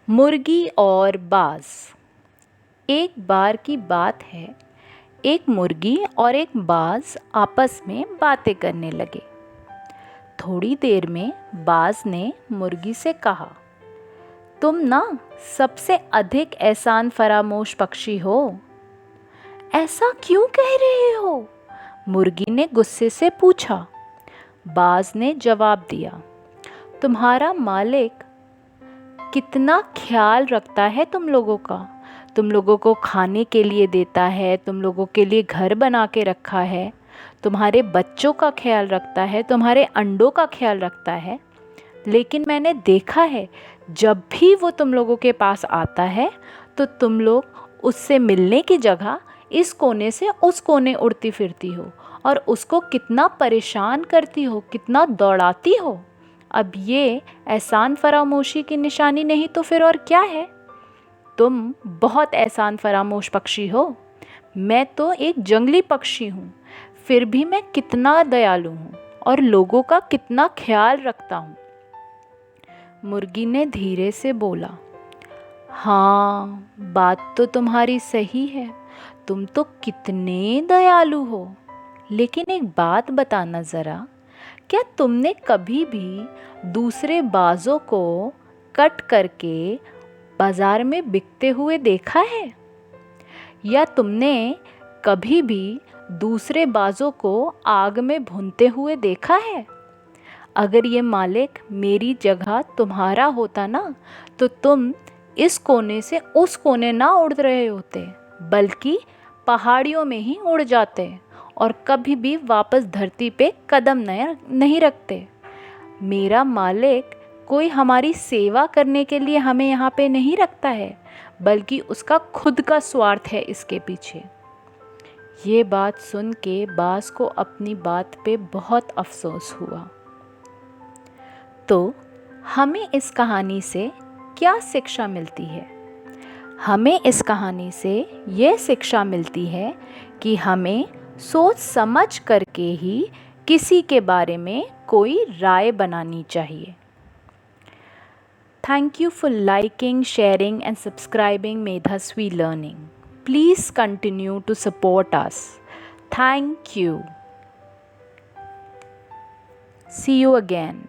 मुर्गी और बाज। एक बार की बात है, एक मुर्गी और एक बाज आपस में बातें करने लगे। थोड़ी देर में बाज ने मुर्गी से कहा, तुम ना सबसे अधिक एहसान फरामोश पक्षी हो। ऐसा क्यों कह रहे हो? मुर्गी ने गुस्से से पूछा। बाज ने जवाब दिया, तुम्हारा मालिक कितना ख्याल रखता है तुम लोगों का। तुम लोगों को खाने के लिए देता है, तुम लोगों के लिए घर बना के रखा है, तुम्हारे बच्चों का ख्याल रखता है, तुम्हारे अंडों का ख्याल रखता है। लेकिन मैंने देखा है, जब भी वो तुम लोगों के पास आता है तो तुम लोग उससे मिलने की जगह इस कोने से उस कोने उड़ती फिरती हो और उसको कितना परेशान करती हो, कितना दौड़ाती हो। अब ये एहसान फरामोशी की निशानी नहीं तो फिर और क्या है? तुम बहुत एहसान फरामोश पक्षी हो। मैं तो एक जंगली पक्षी हूँ, फिर भी मैं कितना दयालु हूँ और लोगों का कितना ख्याल रखता हूँ। मुर्गी ने धीरे से बोला, हाँ, बात तो तुम्हारी सही है, तुम तो कितने दयालु हो। लेकिन एक बात बताना ज़रा, क्या तुमने कभी भी दूसरे बाजों को कट करके बाज़ार में बिकते हुए देखा है? या तुमने कभी भी दूसरे बाजों को आग में भूनते हुए देखा है? अगर ये मालिक मेरी जगह तुम्हारा होता ना, तो तुम इस कोने से उस कोने ना उड़ रहे होते, बल्कि पहाड़ियों में ही उड़ जाते और कभी भी वापस धरती पे कदम नहीं रखते। मेरा मालिक कोई हमारी सेवा करने के लिए हमें यहाँ पे नहीं रखता है, बल्कि उसका खुद का स्वार्थ है इसके पीछे। ये बात सुन के बाज को अपनी बात पे बहुत अफसोस हुआ। तो हमें इस कहानी से क्या शिक्षा मिलती है? हमें इस कहानी से ये शिक्षा मिलती है कि हमें सोच समझ करके ही किसी के बारे में कोई राय बनानी चाहिए। Thank you for liking, sharing and subscribing Medhasvi Learning. Please continue to support us. Thank you. See you again.